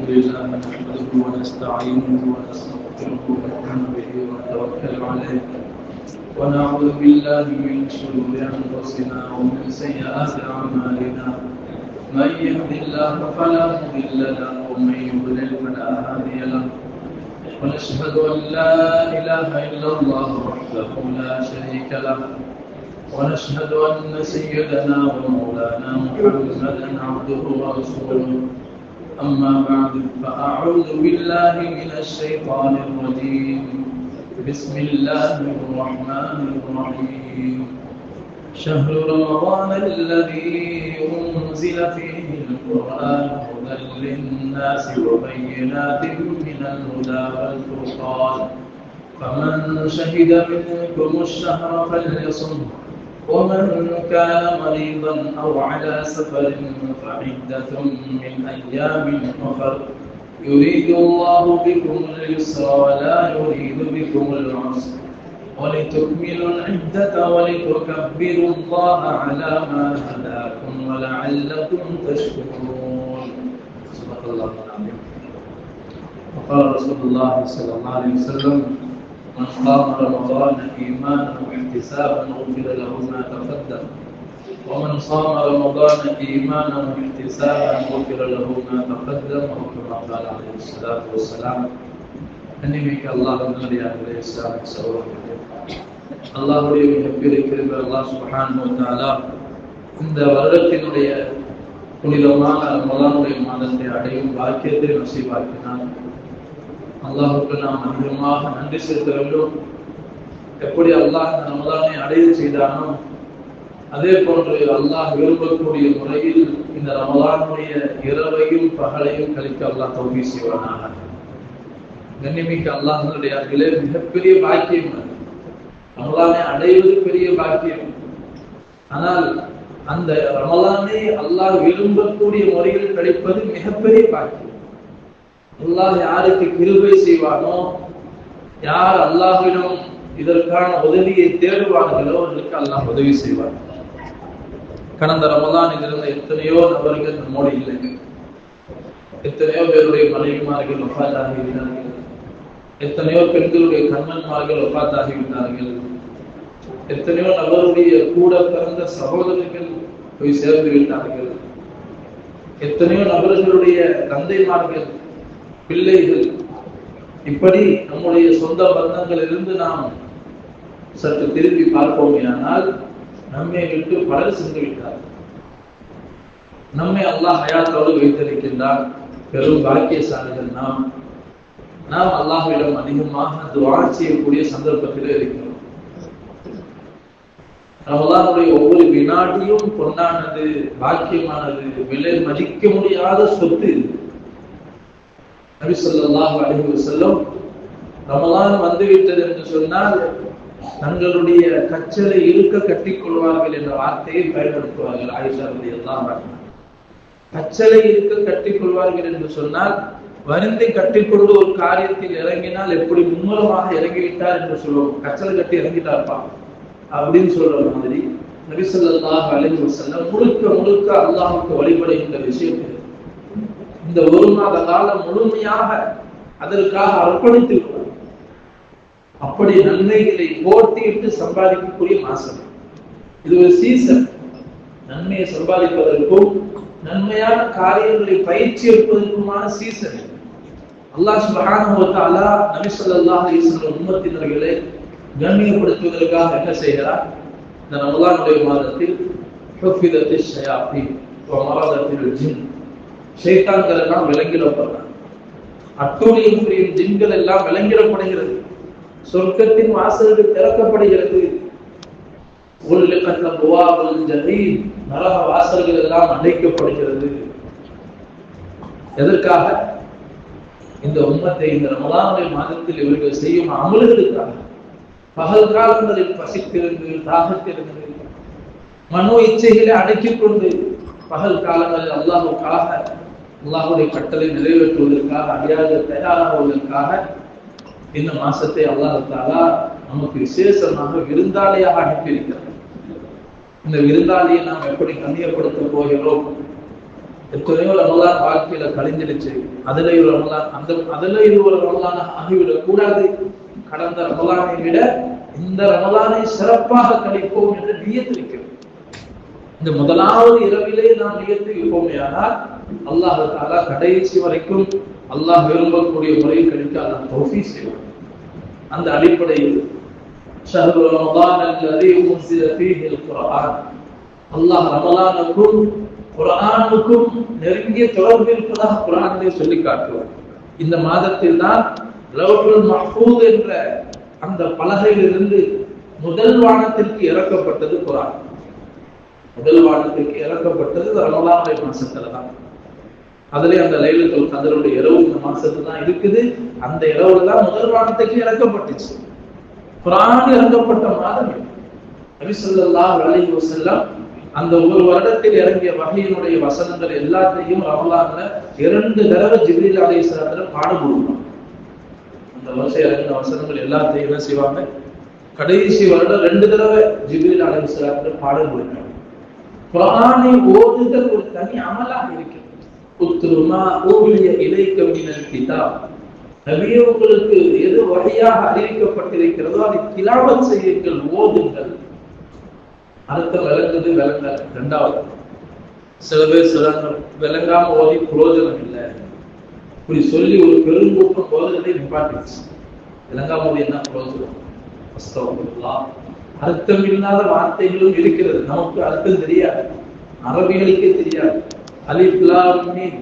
لله نحمده ونستعينه ونستغفره ونؤمن به ونتوكل عليه ونعوذ بالله من شرور انفسنا ومن سيئات اعمالنا من يهد الله فلا مضل له ومن يضلل فلا هادي له ونشهد ان لا اله الا الله وحده لا شريك له ونشهد ان سيدنا ومولانا محمدا عبده ورسوله أما بعد فأعوذ بالله من الشيطان الرجيم بسم الله الرحمن الرحيم شهر رمضان الذي أنزل فيه القرآن هدى للناس وبينات من الهدى والفرقان فمن شهد منكم الشهر فليصم ومن كان مريضا أو على سفر فعدة من أيام أخر يريد الله بكم اليسر ولا يريد بكم العسر ولتكملوا العدة ولتكبروا الله على ما هداكم ولعلكم تشكرون صدق الله العظيم وقال رسول الله صلى الله عليه وسلم من قام رمضان إيمانا واحتسابا غفر له ما تقدم ومن صام رمضان إيمانا واحتسابا غفر له ما تقدم أو كما قال عليه الصلاة والسلام أنبيك الله الذي عليه السلام அல்லாஹ்வுடைய மிகப்பெரிய கிருபை அல்லாஹ் சுப்ஹானஹு வ தஆலா இந்த வருடத்தினுடைய புனிதமான ரமலானுடைய மாதத்தை அடையும் பாக்கியத்தை நசீபாக்கினார். அல்லாஹ்வுக்கு நாம் அதிகமாக நன்றி செலுத்த வேண்டும். எப்படி அல்லாஹ் இந்த ரமலானை அடைய செய்தானோ அதே போன்று அல்லாஹ் விரும்பக்கூடிய முறையில் இந்த ரமலானுடைய இரவையும் பகலையும் கழிக்க அல்லாஹ் தௌஃபீக் செய்வானாக. கண்ணியமிக்க அல்லாஹ்வுடைய மிகப்பெரிய பாக்கியம் ரமலானை அடைவது பெரிய பாக்கியம். ஆனால் அந்த ரமலானை அல்லாஹ் விரும்பக்கூடிய முறையில் கிடைப்பது மிகப்பெரிய பாக்கியம். அல்லாஹ் யாருக்கு கிருபை செய்வானோ, யார் அல்லாஹ்விடம் இதற்கான உதவியை தேடுவார்களோ அவர்களுக்கு அல்லாஹ் உதவி செய்வார். கடந்த ரமலானில் இருந்த எத்தனையோ நபர்கள் நம்மோடு இல்லை. எத்தனையோ பேருடைய மனைவிமார்கள் வஃபாத்தாகிவிட்டார்கள். எத்தனையோ பெண்களுடைய கணவன்மார்கள் வஃபாத்தாகிவிட்டார்கள். எத்தனையோ நபருடைய கூட பிறந்த சகோதரர்கள் போய் சேர்ந்து விட்டார்கள். எத்தனையோ நபர்களுடைய தந்தைமார்கள், பிள்ளைகள், இப்படி நம்முடைய சொந்த பந்தங்களிலிருந்து நாம் சற்று திரும்பி பார்ப்போமேயானால் நம்மை விட்டு பலர் சென்று விட்டார். நம்மை அல்லாஹ் ஹயாத்தோடு வைத்திருக்கின்றார். பெரும் பாக்கியசாலிகள் நாம். அல்லாஹ்விடம் அதிகமாக துஆ செய்யக்கூடிய சந்தர்ப்பத்தில் இருக்கிறோம். ரமலானுடைய ஒவ்வொரு வினாடியும் பொன்னானது, பாக்கியமானது, விலை மதிக்க முடியாத சொத்து. நபி ஸல்லல்லாஹு அலைஹி வஸல்லம் ரமலான் வந்துவிட்டது என்று சொன்னால் தங்களுடைய கச்சலை இருக்க கட்டிக் கொள்வார்கள் என்ற வார்த்தையை பயன்படுத்துவார்கள். ஆயிஷா ரலியல்லாஹு அன்ஹா கச்சலை இருக்க கட்டிக் கொள்வார்கள் என்று சொன்னால் வருந்தி கட்டிக்கொண்டு ஒரு காரியத்தில் இறங்கினால் எப்படி மும்முரமாக இறங்கிவிட்டார் என்று சொல்லுவோம். கச்சலை கட்டி இறங்கிட்டார்ப்பா அப்படின்னு சொல்ற மாதிரி நபி ஸல்லல்லாஹு அலைஹி வஸல்லம் முழுக்க அல்லாஹ்வுக்கு வழிபடுகின்ற விஷயத்தில் இந்த ஒரு மாத காலம் முழுமையாக அதற்காக அர்ப்பணித்து விடுவார். அப்படி நன்மைகளை போட்டியிட்டு சம்பாதிக்கக்கூடிய மாசம் இது. ஒரு சீசன். நன்மையை சம்பாதிப்பதற்கும் நன்மையான காரியங்களை பயிற்சி எடுப்பதற்குமான சீசன். அல்லாஹ் சுப்ஹானஹு வ தஆலா நபி ஸல்லல்லாஹு அலைஹி வஸல்லம் உம்மத்தினர்களை கண்ணியப்படுத்துவதற்காக என்ன செய்கிறார்? இந்த ரமலானுடைய மாதத்தில் ஹுஃபிதத்திஷ் ஷயாத்தீன் வ மரதத்தில் ஜின், ஷைத்தான்கள் எல்லாம் விலங்கிடப்படுறாங்க. அட்டூழியம் புரியும் ஜின்கள் எல்லாம் விலங்கிடப்படுகிறது. சொர்க்கத்தின் வாசல்கள் திறக்கப்படுகிறது. நரக வாசல்கள் எல்லாம் அடைக்கப்படுகிறது. எதற்காக? இந்த உம்மத்தை இந்த ரமலானுடைய மாதத்தில் இவர்கள் செய்யும் அமல்களுக்காக. பகல் காலங்களில் பசித்திருந்து தாகத்திருந்து மனோ இச்சைகளை அடக்கிக் கொண்டு பகல் காலங்களில் அல்லாஹுடைய கட்டளை நிறைவேற்றுவதற்காக அடியாக தயாராகுவதற்காக இந்த மாசத்தை அல்லாஹ் தஆலா நமக்கு விசேஷமாக விருந்தாளியாக அனுப்பியிருக்கிறார். இந்த விருந்தாளியை நாம் எப்படி கண்ணியப்படுத்த போகிறோம்? எத்தனையோ ரமலான் வாழ்க்கையில கழிஞ்சிடுச்சு. அதுல ஒரு ரமலான் ஆகிவிடக் கூடாது. கடந்த ரமலானை விட இந்த ரமலானை சிறப்பாக கழிப்போம் என்று நியத்து இருக்கிறோம். இந்த முதலாவது இரவிலே நாம் நியத்து வைப்போமே ஆனால் அல்லாஹ் தஆலா கடைசி வரைக்கும் அல்லாஹ் விரும்பக்கூடிய முறையில் கழிக்க அல்லாஹ் தௌஃபீக் செய்வார். அந்த அடிப்படையில் ஷஹ்ரு ரமலான் அல்லதி உன்ஸில ஃபீஹில் குர்ஆன், அல்லாஹ் ரமலானுக்கும் குர்ஆனுக்கும் நெருங்கிய தொடர்பு இருப்பதாக குர்ஆனிலே சொல்லி காட்டுவார். இந்த மாதத்தில் தான் லவ்ஹுல் மஹ்ஃபூஸ் என்ற அந்த பலகையிலிருந்து முதல் வானத்திற்கு இறக்கப்பட்டது குர்ஆன். முதல் வானத்திற்கு இறக்கப்பட்டது ரமலானுடைய மாசத்துல தான். அதுல அந்த லைலத்துல் கத்ருடைய இரவு இந்த மாசத்துல தான் இருக்குது. அந்த இரவுல தான் முதல் வானத்துக்கு இறக்கப்பட்டுச்சு. குர்ஆன் இறக்கப்பட்ட மாதம் நபி ஸல்லல்லாஹு அலைஹி வஸல்லம் அந்த ஒரு வருடத்தில் இறங்கிய வஹீயினுடைய வசனங்கள் எல்லாத்தையும் ரமலான்ல 2 தடவை ஜிப்ரீல் அலைஹிஸ்ஸலாம் பாடம் கொடுப்பாங்க. அந்த வருஷம் இறங்கின வசனங்கள் எல்லாத்தையும் என்ன செய்வாங்க? கடைசி வருடம் 2 தடவை ஜிப்ரீல் அலைஹிஸ்ஸலாம் பாடம் கொடுப்பாங்க. குர்ஆனை ஓதுதல் ஒரு தனி அமலாக இருக்கிறது. உத்ருமா ஊலிய இலைக்க மினல் கிதாப், நபியே உங்களுக்கு எது வஹியாக அறிவிக்கப்பட்டிருக்கிறதோ அதை திலாவத் செய்யுங்கள், ஓதுங்கள். அர்த்தம் விளங்குது விளங்காது ரெண்டாவது. சில பேர் விளங்காம ஓதி பிரயோஜனம் இல்லை இப்படி சொல்லி ஒரு பெருங்கூட்டம் ஓதுறதை நிப்பாட்டிச்சு. விளங்காம ஓதி என்ன பிரயோஜனம்? அர்த்தம் இல்லாத வார்த்தைகளும் இருக்கிறது. நமக்கு அர்த்தம் தெரியாது, அரபிகளுக்கே தெரியாது. அலிஃப் லாம் மீம்,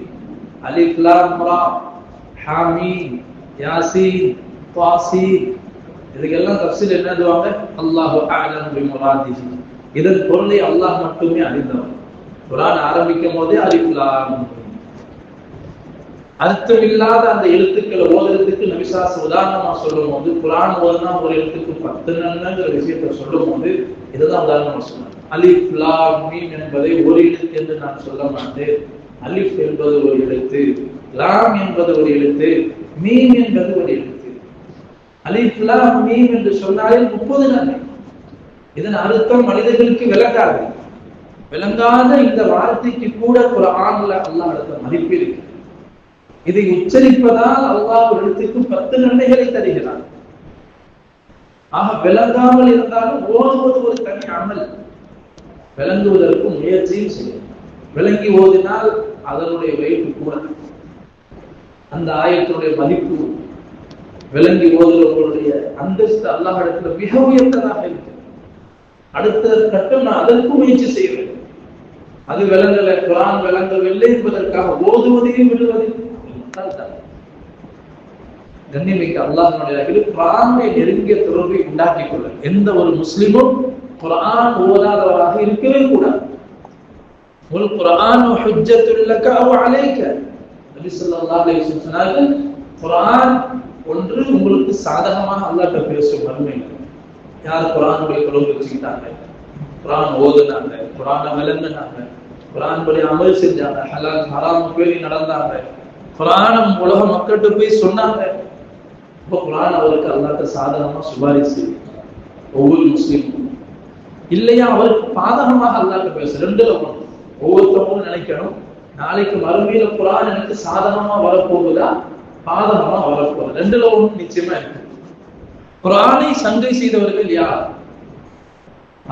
அலிஃப் லாம் ரா, ஹாமீம், யாசீன், தாசீன், இதுக்கெல்லாம் தஃசீர் என்ன சொல்வாங்க? அல்லாஹு அஅலம் பிமுராதிஹி, இதன் பொருளை அல்லாஹ் மட்டுமே அறிந்தவன். குர்ஆன் ஆரம்பிக்கும் போதே அலிஃப் லாம் மீம். அர்த்தம் இல்லாத அந்த எழுத்துக்களை ஓதுறதுக்கு நபி ஸல்லல்லாஹு உதாரணமா சொல்லும் போது, குர்ஆன் ஓதுனா ஒரு எழுத்துக்கு 10 நன்மைங்கிற விஷயத்தை சொல்லும் போது இதுதான் உதாரணமா சொன்னாங்க. அலிஃப் லாம் மீம் என்பதை ஒரு எழுத்து என்று நான் சொல்ல மாட்டேன். அலிஃப் என்பது ஒரு எழுத்து, லாம் என்பது ஒரு எழுத்து, மீம் என்பது ஒரு எழுத்து. அலிஃப் லாம் மீம் என்று சொன்னாலே 30 நன்மை. இதன் அர்த்தம் மனிதர்களுக்கு விளங்காது. விளங்காத இந்த வார்த்தைக்கு கூட குர்ஆன்ல அல்லாஹ் அடுத்த மதிப்பு இருக்கு. இதை உச்சரிப்பதால் அல்லாஹ் ஒரு எழுத்துக்கு 10 நன்மைகளை தருகிறார். ஆக விளங்காமல் இருந்தாலும் ஓதுவது ஒரு தனி அமல். விளங்குவதற்கு முயற்சியும் செய்யும். விளங்கி ஓதினால் அதனுடைய வைப்பு கூட, அந்த ஆயத்தினுடைய மதிப்பு, விளங்கி ஓதுவர்களுடைய அந்தஸ்து அல்லாஹ் இடத்துல மிக உயர்ந்ததாக இருக்கு. அடுத்த கட்டம் நான் அதற்கு முயற்சி செய்ய வேண்டும். அது விளங்கல, குர்ஆன் விளங்கவில்லை என்பதற்காக ஓதுவதையும் விடுவதை கண்ணியமிக்க அல்லாஹ்வுடைய குர்ஆனை நெருங்கிய தொடர்பை உண்டாக்கிக் கொள்ள எந்த ஒரு முஸ்லிமும் குர்ஆன் ஓதாதவராக இருக்கவே கூடாது. உல் குர்ஆன் ஹுஜ்ஜத்துல் லக அவ் அலைக, நபி ஸல்லல்லாஹு அலைஹி வஸல்லம் சொன்னார்கள், குர்ஆன் ஒன்று உங்களுக்கு சாதகமாக அல்லாஹ்ட்ட பேசும் மறுமையில். யார் குர்ஆனுடைய தொடர்பு வச்சுக்கிட்டாங்க, குர்ஆன் ஓதுனாங்க, குர்ஆனை விளங்குனாங்க, குர்ஆன் படி அமல் செஞ்சாங்க, ஹலால் ஹராம் பேணி நடந்தாங்க, குர்ஆன் உலக மக்கள்கிட்ட போய் சொன்னாங்க, இப்போ குர்ஆன் அவருக்கு அல்லாஹ்ட்ட சாதகமா சுபாரிசு செய்யும் ஒவ்வொரு முஸ்லிமும். இல்லையா அவருக்கு பாதகமாக அல்லாஹ்ட்ட பேச. 2ல ஒன்று. ஒவ்வொருத்தவங்களும் நினைக்கணும், நாளைக்கு மறுமையில குர்ஆன் எனக்கு சாதகமா வரப்போகுதா பாதகமா வரப்போகுது. 2ல ஒன்று நிச்சயமா இருக்கு. குர்ஆனை சங்கை செய்தவர்கள் யார்?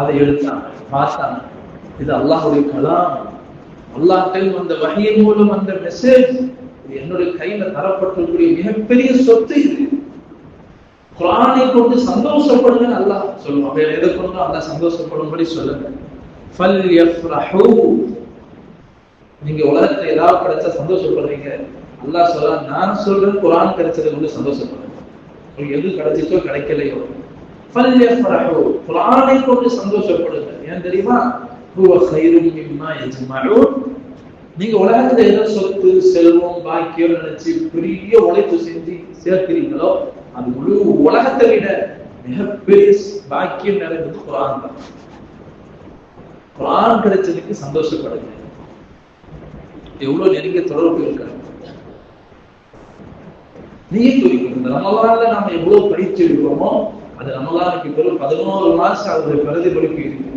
அதை எடுத்தாங்க, பார்த்தாங்க. இது அல்லாஹ்வுடைய கலாம், அல்லாஹ்வின் வந்த வஹீயின் மூலம் வந்த மெசேஜ். என்னுடைய கையில தரப்பட்டிருக்கிற மிகப்பெரிய சொத்து இது. குர்ஆனை கொண்டு சந்தோஷப்படுங்க அல்லாஹ் சொல்லுவான். வேற எதை கொண்டு அல்லாஹ் சந்தோஷப்படும்படி சொல்லுங்க. ஃபல்யஃப்ரஹு, நீங்க உலகத்துல ஏதாவது கிடைச்சா சந்தோஷப்படுறீங்க, அல்லாஹ் சொல்றான், நான் சொல்றேன் குர்ஆன் கிடைச்சதை கொண்டு சந்தோஷப்படுங்க. உங்களுக்கு எது கிடைச்சிச்சோ கிடைக்கலையோ, ஃபல்யஃப்ரஹு, குர்ஆனை கொண்டு சந்தோஷப்படுங்க. ஏன் தெரியுமா? ஹுவ கைரும் மிம்மா யஜ்மஊன், நீங்க உலகத்துல ஏதோ சொத்து செல்வம் பாக்கியம் நினைச்சு பெரிய உழைப்பு செஞ்சு சேர்க்கிறீங்களோ, அது முழு உலகத்தை விட மிகப்பெரிய பாக்கியம் நிறைந்தது குர்ஆன் தான். குர்ஆன் கிடைச்சதுக்கு சந்தோஷப்படுங்க. எவ்வளவு நெருங்கிய தொடர்பு இருக்காங்க. இந்த ரமலான்ல நாம எவ்வளவு படிச்சு இருக்கோமோ அது ரமலானுக்கு பிறகு 11 மாசம் அவருடைய பிரதிபலிப்பு இருக்கு.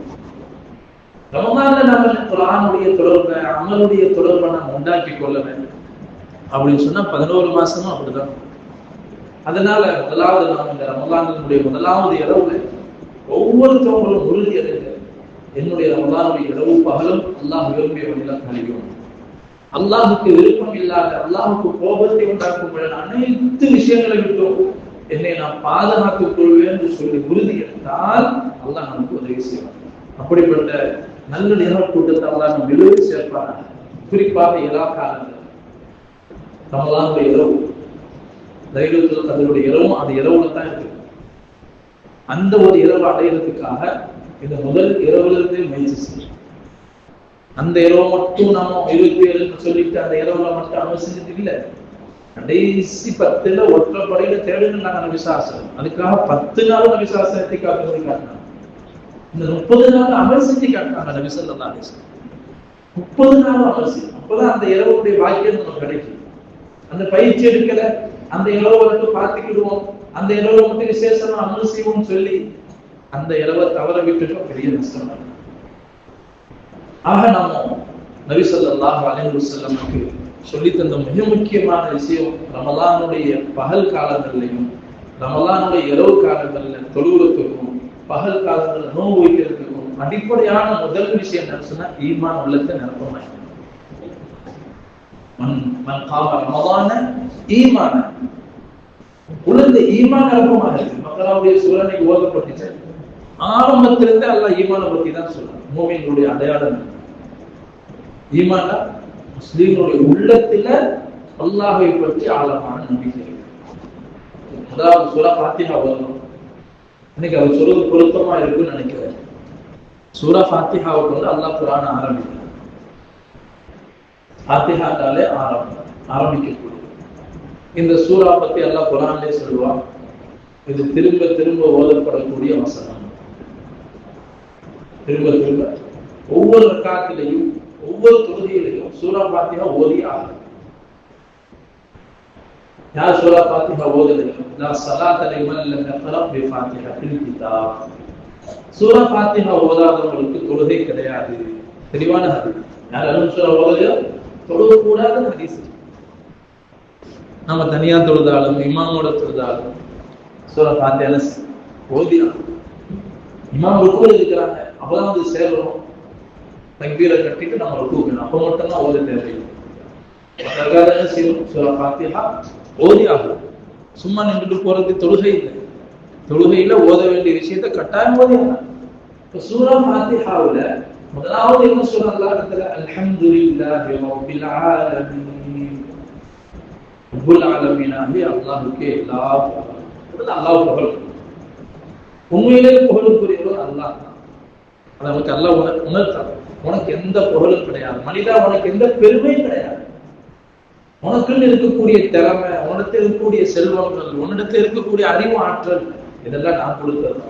ரமலான்ல நாம குர்ஆனுடைய தொடர்பை, அமலுடைய தொடர்பை நாம் உண்டாக்கி கொள்ள வேண்டும் அப்படின்னு சொன்னா 11 மாசமும் அப்படிதான். அதனால முதலாவது நாம் இந்த ரமலானுடைய முதலாவது இரவுல ஒவ்வொருத்தவங்களும் உறுதி அடைங்க, என்னுடைய ரமலானுடைய இரவு பகலும் அல்லாஹ் விரும்பிய வழியில் கழியும். அல்லாஹுக்கு விருப்பம் இல்லாத, அல்லாஹுக்கு கோபத்தை உண்டாக்கும் அனைத்து விஷயங்களை விட்டும் என்னை நான் பாதுகாத்துக் கொள்வேன் என்று சொல்லி உறுதி எடுத்தால் அல்லாஹ் நமக்கு உதவி செய்வார். அப்படிப்பட்ட நல்ல நிகழ்வு கூட்டத்தை அல்லாஹ் நம்ம விளைவு சேர்ப்பாங்க. குறிப்பாக எல்லா காலங்கள் ரமலானுடைய இரவு, லைலத்துல் கத்ருடைய இரவும் அந்த இரவுல தான் இருக்கு. அந்த ஒரு இரவு அடையிறதுக்காக இந்த முதல் இரவுல இருந்தே முயற்சி செய்யும். அந்த இரவு மட்டும் நாம 27 சொல்லிட்டு அந்த இரவுல மட்டும் அமல் செஞ்சது இல்லை. கடைசி 10ல ஒற்றைப்படையில தேடுங்க நாங்க விசுவாசம். அதுக்காக 10 நாள் விசுவாசத்தை காட்டுறது காட்டினாங்க. இந்த 30 நாள் அமல் செஞ்சு காட்டினாங்க நபி ஸல்லல்லாஹு அலைஹி வஸல்லம். 30 நாள் அமல் செய்யும். அப்பதான் அந்த இரவுடைய பாக்கியம் நமக்கு கிடைக்கும். அந்த பயிற்சி எடுக்கல, அந்த இரவு மட்டும் பார்த்துக்கிடுவோம், அந்த இரவு மட்டும் விசேஷமா அமல் செய்வோம் சொல்லி அந்த இரவை தவற விட்டுட்டோம், பெரிய நஷ்டம். ஆக நாம நபி ஸல்லல்லாஹு அலைஹி வஸல்லமுக்கு சொல்லி தந்த மிக முக்கியமான விஷயம் ரமலானுடைய பகல் காலங்கள்லையும் ரமலானுடைய இரவு காலங்கள்ல தொழுகிறதுக்கும் பகல் காலங்கள்ல நோன்பு வைக்கிறதுக்கும் அடிப்படையான முதல் விஷயம் என்ன சொன்னா ஈமான் உள்ளத்தை நிரப்பமாய். மன் காம ரமலான ஈமான, உள்ளத்தை ஈமான் நிரப்பமாக இருக்கு. மக்களுடைய சூழலை ஓதப்பட்டுச்சு. ஆரம்பத்திலிருந்து அல்லாஹ் ஈமான பத்தி தான் சொல்றான். மூமின்களுடைய அடையாளம் ஈமான். முஸ்லிம்களுடைய உள்ளத்துல அல்லாஹ்வை பற்றி ஆழமான நம்பிக்கை. அதாவது சூரா ஃபாத்திஹா வரணும். இன்னைக்கு அவர் சொல்றது பொருத்தமா இருக்குன்னு நினைக்கிறேன். சூரா ஃபாத்திஹாவுக்கு வந்து அல்லாஹ் குர்ஆன் ஆரம்பிக்கிறார். ஃபாத்திஹானாலே ஆரம்பிக்கக்கூடிய இந்த சூரா பத்தி அல்லாஹ் குர்ஆன்லயே சொல்லுவான். இது திரும்ப திரும்ப ஓதப்படக்கூடிய வசனம். திரும்ப திரும்ப ஒவ்வொரு ரக்காத்திலையும் ஒவ்வொரு தொழுகையிலையும் சூரா ஃபாத்திஹா ஓதி ஆகும். யார் சூரா ஃபாத்திஹா ஓதலையோ லா ஸலாத லிமன் லம் யக்ரா பி ஃபாத்திஹத்தில் கிதாப். சூரா ஃபாத்திஹா ஓதாதவங்களுக்கு தொழுகை கிடையாது. தெளிவான ஹதீஸ். யாரும் சூரா ஓதலையோ தொழுக கூடாத ஹதீஸ். நம்ம தனியா தொழுதாலும் இமாமோட தொழுதாலும் சூரா ஃபாத்திஹா ஓதி இமாம் ருக்குல இருக்கிறாங்க, அப்பதான் வந்து சேரணும். தக்பீரை கட்டிட்டு நம்ம ருக்குக்கணும். அப்ப மட்டும் தான் ஓத தேவையில்லை. சூரா ஃபாத்திஹா ஓதி ஆகும். சும்மா நின்றுட்டு போறது தொழுகை இல்லை. தொழுகையில ஓத வேண்டிய விஷயத்தை கட்டாயம் ஓதி ஆகலாம். இப்ப சூரா ஃபாத்திஹாவுல முதலாவது என்ன சொல்ற அல்லாஹ் இடத்துல அல்ஹம்துலில்லாஹி ரப்பில் ஆலமீன். ரப்புல் ஆலமீனாகிய அல்லாஹ்வுக்கே எல்லா புகழும். அல்லாஹ் புகழ் உண்மையிலேயே புகழுக்குரியவர் அல்லாஹ் தான். நமக்கு அல்லாஹ் உணர்த்தார். உனக்கு எந்த புகழும் கிடையாது மனிதா, உனக்கு எந்த பெருமையும் கிடையாது. உனக்குன்னு இருக்கக்கூடிய திறமை, உனக்கு இருக்கக்கூடிய செல்வங்கள், உன்னிடத்தில் இருக்கக்கூடிய அறிவு ஆற்றல், இதெல்லாம் நான் கொடுத்தது.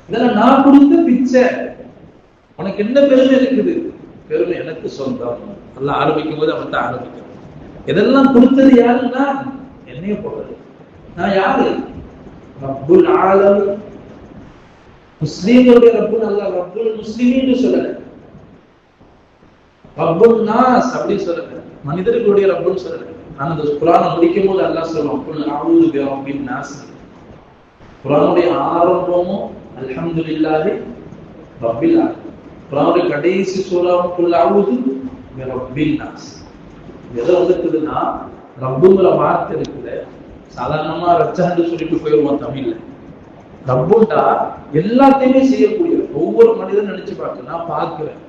இதெல்லாம் நான் கொடுத்த பிச்சை. உனக்கு என்ன பெருமை இருக்குது? பெருமை எனக்கு சொந்தம். எல்லாம் ஆரம்பிக்கும் போது அவன் தான் ஆரம்பிக்கும். இதெல்லாம் கொடுத்தது யாருன்னா என்னைய போடுறது. நான் யாரு? ரப்புல் ஆலமீன். முஸ்லிம்களுடைய ரப்பு அல்லாஹ் ரப்புல் முஸ்லிமீன் சொல்லல, ரப்புல் நாஸ் அப்படி சொல்லல, மனிதர்களுடைய ரப்புன்னு சொல்லல. ஆனா அந்த குர்ஆனை முடிக்கும் போது அல்லாஹ் சொல்லுவான் குல் அஊது பி ரப்பின் நாஸ். குர்ஆனுடைய ஆரம்பமும் அல்ஹம்துலில்லாஹி ரப்பில் ஆலமீன். குர்ஆனுடைய கடைசி சூராவும் குல் அஊது பி ரப்பின் நாஸ். எதை வந்துட்டுதுன்னா ரப்புங்கிற வார்த்தை இருக்குது. சாதாரணமா ரச்சன்னு சொல்லிட்டு போயிடுவோம் தமிழ்ல. ரப்புண்டா எல்லாத்தையுமே செய்யக்கூடிய ஒவ்வொரு மனிதன் நினைச்சு பார்க்க. நான் பார்க்கிறேன்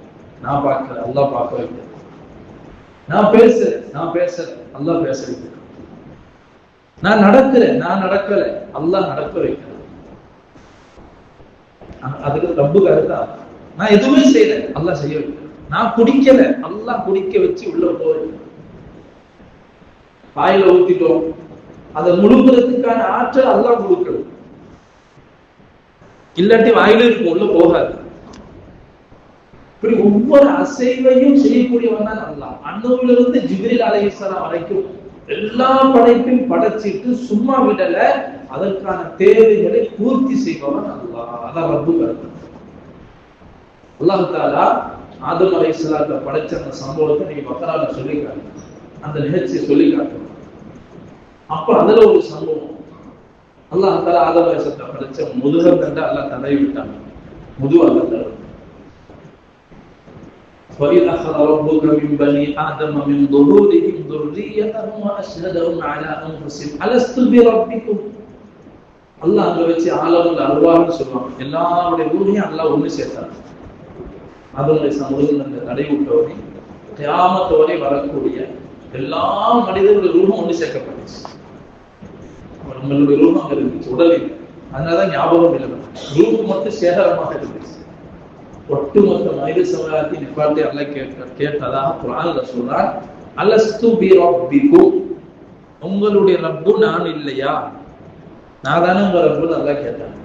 அல்லாஹ் பார்க்க வைக்கிறேன். நான் பேசுறேன் அல்லாஹ் பேச வைக்கிறேன். நான் நடக்கல அல்லாஹ் நடக்க வைக்கிறேன். அதுக்கு ரப்புக்கு அர்த்தம். நான் எதுவுமே செய்யல அல்லாஹ் செய்ய வைக்கிறேன். நான் குடிக்கல அல்லாஹ் குடிக்க வச்சு உள்ள போய் வாயில ஊத்திட்டோம். அதை முழுங்குறதுக்கான ஆற்றல் அல்லாஹ் கொடுக்கணும். இல்லாட்டி வாயில இருக்கும், உள்ள போகாது. இப்படி ஒவ்வொரு அசைவையும் செய்யக்கூடியவன் தான் அல்லாஹ். அணுவிலிருந்து ஜிப்ரீல் அலைஹிஸ்ஸலாம் வரைக்கும் எல்லா படைப்பையும் படைச்சிட்டு சும்மா விடல, அதற்கான தேவைகளை பூர்த்தி செய்பவன் அல்லாஹ். அதான் ரப்பு கருத்து. அல்லாஹ் தஆலா ஆதம் அலைஹிஸ்ஸலாத்தை படைச்ச அந்த சம்பவத்தை நீங்க பக்ரால சொல்லிக்காங்க, அந்த நிகழ்ச்சியை சொல்லிக்காங்க. அப்ப அதுல ஒரு சம்பவம், அல்லாஹ் தஆலா ஆதம் அலைஹிஸ்ஸலாத்தை படைச்ச முதுகல் கண்ட அல்லாஹ் தடவி விட்டாங்க. முதுகு அல்லாஹ் தடவி وَإِذْ أَخَذَ رَبُّكَ مِنْ بَنِي آدَمَ مِنْ ظُهُورِهِمْ ذُرِّيَّتَهُمْ وَأَشْهَدَهُمْ عَلَى أَنفُسِهِمْ أَلَسْتُ بِرَبِّكُمْ. அல்லாஹ் அங்க வச்சு ஆலமுல் அர்வாஹ்னு சொல்லுவாங்க, எல்லாருடைய ரூஹையும் அல்லாஹ் ஒண்ணு சேர்த்தாங்க. அதனுடைய சமூகங்கள் தடை விட்டவரை கியாமத் வரை வரக்கூடிய எல்லா மனிதர்களுடைய ரூஹம் ஒண்ணு சேர்க்கப்பட்டுச்சு. நம்மளுடைய ரூஹம் அங்க இருந்துச்சு, உடலில். அதனாலதான் ஞாபகம் இல்லை, ரூஹ் மட்டும் சேகரமாக இருந்துச்சு. ஒட்டுமொத்த மனித சமுதாயத்தை நிப்பாட்டி அல்லாஹ் கேட்டதாக குர்ஆன்ல சொல்றான், அலஸ்து பி ரப்பிக்கும், உங்களுடைய ரப்பு நான் இல்லையா? நான் தானே உங்க ரப்புன்னு அல்லாஹ் கேட்டான்.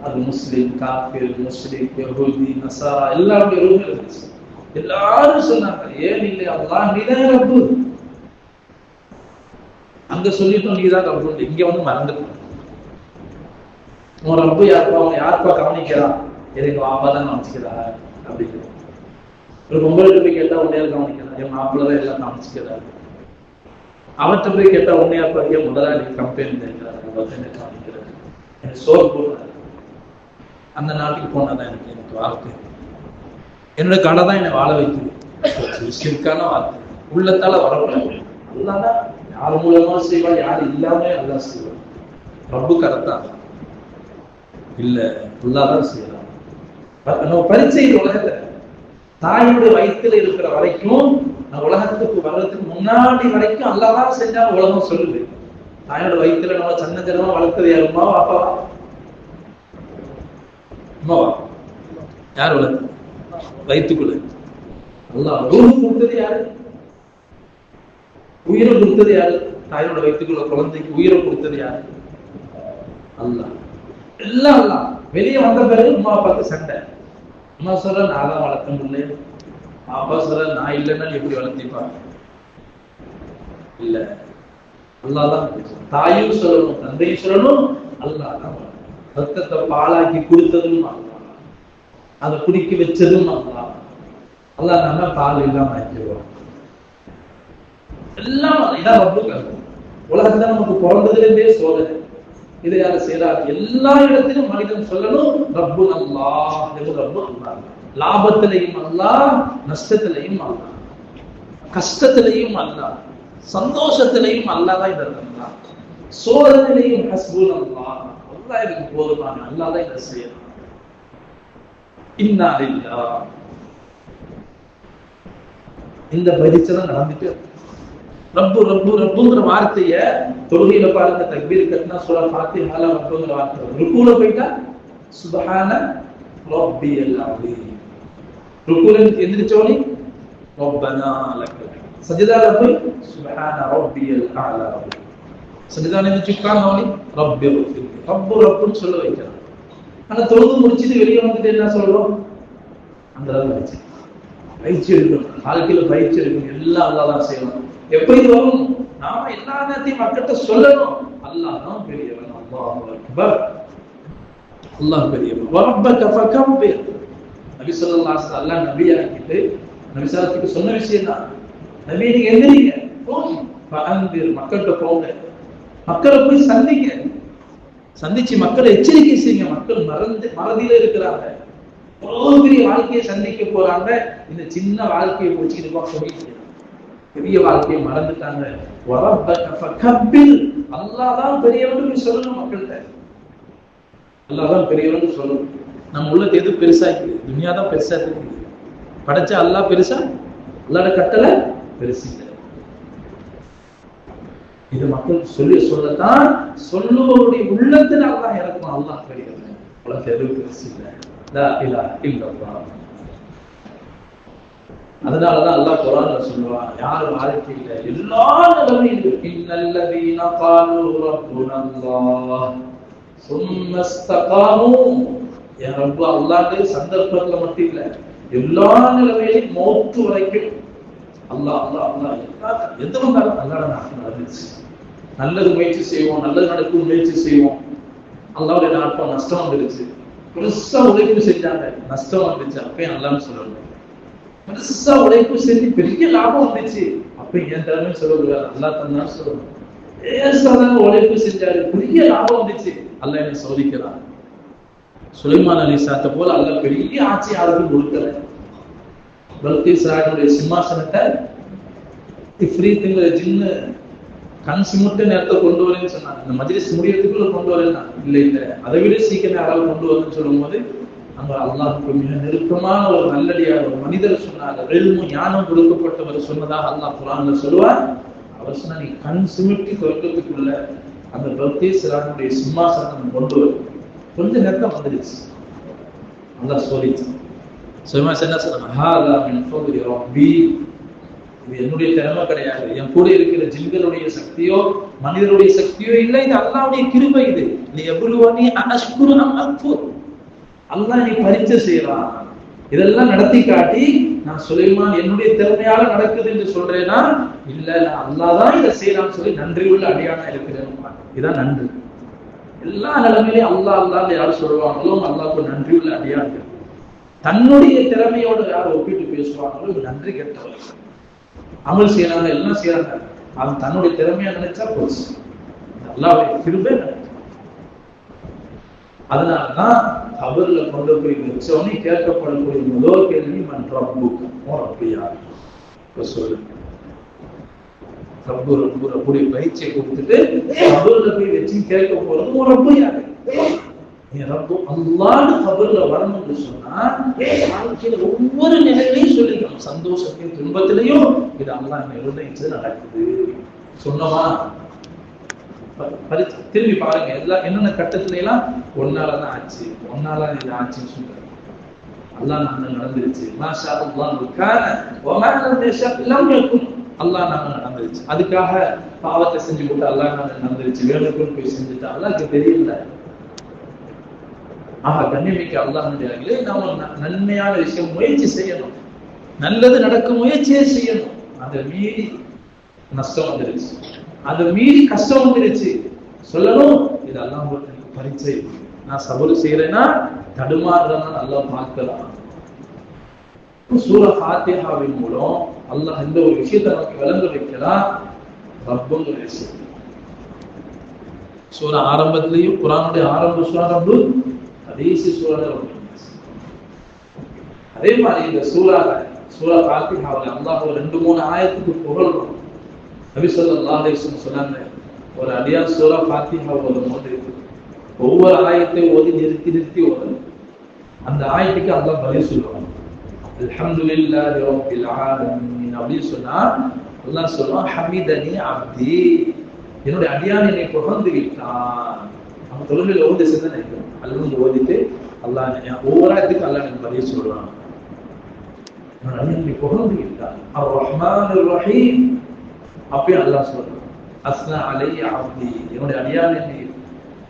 அது முஸ்லிம், காஃபிர், முஷ்ரிக், யஹூதி, நஸாரா எல்லாருடைய ரூஹ் இருந்துச்சு. எல்லாரும் சொன்னாங்க, ஏன் இல்லை அல்லாஹ், நீதான் ரப்பு. அங்க சொல்லிட்டோம் நீதான் ரப்பு, இங்க வந்து மறந்துட்டோம். உன் ரப்பு யாருப்பா கவனிக்கிறான்? எனக்கு வாப்பா தான் கவனிச்சுக்கிறா அப்படின்னு. ஒரு பொங்கலுக்கு போய் கேட்டா உன்னையார் கவனிக்கிறா, என் மாப்பிள்ளதான் எல்லாம் கவனிச்சுக்கிறாரு. அவற்றை போய் கேட்டா உன்னையார் பாக்கிய முதலாளி கம்பெனி கேட்கிறாரு, கவனிக்கிறாரு, எனக்கு சோறு போடுறாரு. அந்த நாட்டுக்கு போனதான் எனக்கு வாழ்க்கை, என்னோட கடை தான் என்னை வாழ வைக்குது. சிற்கான வார்த்தை உள்ளத்தால வரக்கூடாது. அல்லாதான் யார் மூலமா செய்வா, யார் இல்லாம எல்லாம் செய்வான். ரப்பு கரெக்தான் இல்ல, உள்ளாதான் செய்யலாம். நம்ம பரிச்சை உலகத்துல தாயுடைய வயிற்றுல இருக்கிற வரைக்கும், நான் உலகத்துக்கு வர்றதுக்கு முன்னாடி வரைக்கும் அல்லாதான் செஞ்சா உலகம் சொல்லுது. தாயோட வயிற்றுல நம்ம சன்னஜரமா வளர்த்தது யாருமா? அப்பாவா? அம்மாவா? யார் வளர்த்து? வயிற்றுக்குள்ள அல்லாஹ். ரூஹ் கொடுத்தது யாரு? உயிரை கொடுத்தது யாரு? தாயோட வயிற்றுக்குள்ள குழந்தைக்கு உயிரை கொடுத்தது யாரு? அல்லாஹ். எல்லாம் அல்லாஹ். வெளியே வந்த பிறகு அம்மா அப்பாவுக்கு சண்டை. அம்மா சொல்ற நான் தான் வளர்த்த முடியல, அப்பா சொல்ற நான் இல்லைன்னா எப்படி வளர்த்திப்பாங்க? இல்ல, அல்லாதான். தாயும் சொல்லணும், தந்தையும் சொல்லணும், அல்லாதான். ரத்தத்தை பாலாக்கி கொடுத்ததும் அல்லாஹ், அதை குடிக்க வச்சதும் அல்லாஹ். அல்லாஹ் நல்லா பால் இல்லாம ஆக்கிடுவான். எல்லாம் இதான் ரப்பு கருத்து. உலகத்துல நமக்கு பிறந்ததுல இருந்தே சோதனை. இதை யாரு செய்யறாரு? எல்லா இடத்திலும் மனிதன் சொல்லணும் ரப்பு அல்லாஹ், ரப்பு அல்லாஹ். லாபத்திலையும் அல்லாஹ், நஷ்டத்திலையும் அல்லாஹ், கஷ்டத்திலையும் அல்லாஹ், சந்தோஷத்திலையும் அல்லாஹ் தான் இருந்தான். சோதனையிலையும் ஹஸ்புன் அல்லாஹ், அல்லாஹ் எனக்கு போதுமான, அல்லாஹ் தான் இதை செய்யலாம். இன்னா லில்லாஹ். இந்த பரிச்சலம் நடந்துட்டு ரப்பு ரப்பு ரப்புங்கிற வார்த்தைய தொழுகையில பாருங்க, தக்பீர் கட்டினா சூரா ஃபாத்திஹால ரப்புங்கிற வார்த்தை. ருக்குல போயிட்டா சுப்ஹான ரப்பியல் அஸீம். ருக்குல எந்திரிச்சோனே ரப்பனா லக்கல். சஜதால போய் சுப்ஹான ரப்பியல் அலா. சஜதால எந்திரிச்சுக்கானோனே ரப்பி ரப்பி ரப்பு ரப்புன்னு சொல்ல வைக்கிறான். ஆனா தொழுது முடிச்சிட்டு வெளியே வந்துட்டு என்ன சொல்றோம்? அந்த அளவுக்கு பயிற்சி எடுக்கணும், வாழ்க்கையில பயிற்சி எடுக்கணும். எல்லாம் அல்லாஹ் தான் செய்யணும். எப்படி வரும்? நாம எல்லா நேரத்தையும் மக்கள்கிட்ட சொல்லணும், அல்லாஹ் தான் பெரியவன். அல்லாஹு அக்பர், அல்லாஹ் பெரியவன். வரப்பக ஃபகப்பிர். நபி ஸல்லல்லாஹு அலைஹி வஸல்லம் அல்லாஹ் நபி ஆக்கிட்டு நபி ஸல்லல்லாஹு சொன்ன விஷயம் தான், நபி நீங்க எந்திரிங்க, போங்க, ஃபஅந்திர், மக்கள்கிட்ட போங்க, மக்களை போய் சந்திங்க, சந்திச்சு மக்களை எச்சரிக்கை செய்யுங்க. மக்கள் மறதியில இருக்கிறாங்க, எவ்வளவு பெரிய வாழ்க்கையை சந்திக்க போறாங்க. இந்த சின்ன வாழ்க்கையை போச்சுக்கிட்டு பெரிய வாழ்க்கையை மறந்துட்டாங்க. அல்லாஹ் தான் பெரியவன் சொல்லணும் மக்கள்கிட்ட, அல்லாஹ் தான் பெரியவன் சொல்லணும். நம்ம உள்ளது எது பெருசா இருக்குது? துனியா தான் பெருசா இருக்குது. படைச்ச அல்லாஹ் பெருசா? அல்லாஹ்வோட கட்டளை பெருசு இல்லை. இது மக்கள் சொல்லத்தான் சொல்லுவவருடைய உள்ளத்துல அல்லாஹ் இறக்கணும். அல்லாஹ் பெரியவன், உலகத்துல எது பெருசு இல்லை. லா இலாஹ இல்லல்லாஹ். அதனாலதான் அல்லாஹ் குர்ஆன்ல சொல்லுவான், யார் வாழ்க்கையில எல்லா நிலைமையிலும் இன்னல்லதீன காலு ரப்புனல்லாஹ் என் ரப்பு அல்லாஹ்வுடைய சந்தர்ப்பத்துல மட்டும் இல்ல, எல்லா நிலைமையிலும் மௌத்து வரைக்கும் அல்லாஹ் அல்லாஹ் அல்லாஹ் எந்த வந்தாலும் அல்லாஹ் நாட்டம் நடந்துச்சு. நல்லது முயற்சி செய்வோம், நல்லது நடக்கும் முயற்சி செய்வோம், அல்லாஹ்வுடைய நாட்டம் நஷ்டம் வந்துருச்சு. பெருசா உழைப்பு செஞ்சாங்க, நஷ்டம் வந்துச்சு, அப்பயும் அல்லாஹ்னு சொல்லணும். பெருசா உழைப்பு செஞ்சு பெரிய லாபம் வந்துச்சு, அப்பயும் என் திறமை சொல்லக்கூடாது, அல்லாஹ் தந்தான்னு சொல்லணும். லேசான உழைப்பு செஞ்சாரு, பெரிய லாபம் வந்துச்சு, அல்லாஹ் என்ன சோதிக்கிறான். சுலைமான் அலைஹிஸ்ஸலாத்தை போல அல்லாஹ் பெரிய ஆட்சி யாருக்கும் கொடுக்கல. பல்கீஸ் ராணியுடைய சிம்மாசனத்தை இஃப்ரீத்ங்கிற ஜின்னு கண் சிமுட்ட நேரத்தை கொண்டு வரேன்னு சொன்னாங்க. இந்த மஜ்லிஸ் முடியறதுக்குள்ள கொண்டு வரேன்னா இல்ல அதை விட சீக்கிரம் யாராவது கொண்டு வரேன்னு சொல்லும் போது அங்க அல்லாஹ்வுக்கு மிக நெருக்கமான ஒரு நல்லடியார் ஒரு மனிதர் சொன்னாங்க. ஞானம் கொடுக்கப்பட்டவர் சொன்னதாக அல்லாஹ் குர்ஆன்ல சொல்லுவார். அவர் சொன்னா, நீ கண் சிமிட்டி சொர்க்கத்துக்குள்ள அந்த பல்கீஸ் ராணியுடைய சிம்மாசனம் கொண்டு வரும். கொஞ்ச நேரத்தில் வந்துருச்சு, அல்லாஹ் சோதிச்சு. சுலைமான் என்ன சொன்னாங்க, இது என்னுடைய திறமை கிடையாது, என் கூட இருக்கிற ஜின்களுடைய சக்தியோ மனிதனுடைய சக்தியோ இல்லை, இது அல்லாஹ்வுடைய கிருபை. இது நீ எவ்வளவு அஷ்குரு அம் அக்ஃபுர், அல்லாஹ் நீ பரீட்சை செய்யறான். இதெல்லாம் நடத்தி காட்டி நான் சுலைமான் என்னுடைய திறமையால நடக்குது என்று சொல்றேன்னா இல்ல, நான் அல்லாஹ் தான் இதை செய்யறான்னு சொல்லி நன்றி உள்ள அடியானா இருக்கிறேன். இதான் நன்றி. எல்லா நிலைமையிலையும் அல்லாஹ் அல்லாஹ் யாரும் சொல்லுவாங்களோ அல்லாஹ்வுக்கு நன்றி உள்ள அடியார்கள். தன்னுடைய திறமையோடு யார் ஒப்பிட்டு பேசுவாங்களோ நன்றி கெட்டவர். அமல் செய்யறாங்க, எல்லாம் செய்யறாங்க, அவன் தன்னுடைய திறமையா நினைச்சா போச்சு, அல்லாஹ்வுடைய கிருபை. அதனாலதான் கபர்ல கொண்டு போய் வச்சவனே கேட்கப்படக்கூடிய முதல் கேள்வி சொல்லு. ரப்பு ரப்பு ரப்புடைய பயிற்சியை கொடுத்துட்டு கபர்ல போய் வச்சு கேட்க போறது ஒரு ரப்பு யாரு? ரப்பு அல்லாஹ்னு கபர்ல வரணும்னு சொன்னா வாழ்க்கையில ஒவ்வொரு நிலையிலையும் சொல்லிக்கணும். சந்தோஷத்தையும் துன்பத்திலையும் இது அல்லாஹ் நிர்ணயிச்சது நடக்குது சொன்னமா. திரும்பி பாருங்க, எல்லாம் என்னென்ன கட்டத்துல எல்லாம் ஒன்னாலதான் ஆச்சு, ஒன்னால இது ஆச்சுன்னு சொல்றாங்க. அல்லாஹ் நாங்க நடந்துருச்சு, மாஷா அல்லாஹ் கான வமா லம் யஷா லம் யகுன், அல்லாஹ் நாங்க நடந்துருச்சு. அதுக்காக பாவத்தை செஞ்சு போட்டு அல்லாஹ் நாங்க நடந்துருச்சு வேணுக்குன்னு போய் செஞ்சுட்டா அல்லாஹ்க்கு தெரியல. கண்ணியமிக்க அல்லாஹ்வுடைய நாம நன்மையான விஷயம் முயற்சி செய்யணும், நல்லது நடக்க முயற்சியே செய்யணும். அதை மீறி நஷ்டம் வந்துருச்சு, அதை மீறி கஷ்டம் வந்துருச்சு சொல்லணும், இது அல்லாஹ்வுடைய பரீட்சை. நான் சபர் செய்யறேன்னா தடுமாறுறேன்னா அல்லாஹ் பார்க்கலாம். சூரா ஃபாத்திஹாவின் மூலம் அல்லாஹ் இந்த ஒரு விஷயத்தை நமக்கு விளங்க வைக்கலாம். ரப்புங்கிற விஷயம் சூரா ஆரம்பத்திலையும் குர்ஆனுடைய ஆரம்ப சூரா ரப்பு, கடைசி சூரா ரப்பு. அதே மாதிரி இந்த சூரா ஃபாத்திஹாவில் அல்லாஹ் 2-3 ஆயத்துக்கு புகழ்றோம். நபி ஸல்லல்லாஹு அலைஹி வஸல்லம் சொன்னாங்க, ஒரு அடியார் சூரா ஃபாத்திஹா ஓதும்போது ஒவ்வொரு ஆயத்தை ஓதி நிறுத்தி ஓதும். அந்த ஆயத்துக்கு அல்லாஹ் பதில் சொல்லுவாங்க, அல்ஹம்துலில்லாஹி ரப்பில் ஆலமீன் அப்படின்னு சொன்னா அல்லாஹ் சொல்லுவான், ஹமிதனி அப்தி, என்னுடைய அடியான் என்னை புகழ்ந்து விட்டான். அவன் தொழுகையில ஓதி சிந்தனை நினைக்கிறோம், அல்லாஹ் ஓதிட்டு அல்லாஹ் ஒவ்வொரு ஆயத்துக்கு அல்லாஹ் எனக்கு பதில் சொல்றான். என்னை புகழ்ந்து விட்டான். அர் ரஹ்மானுர் ரஹீம் அப்பயும் அல்லாஹ் சொல்றான், அஸ்னா அலைய அப்தி, என்னுடைய அடியான் என்னை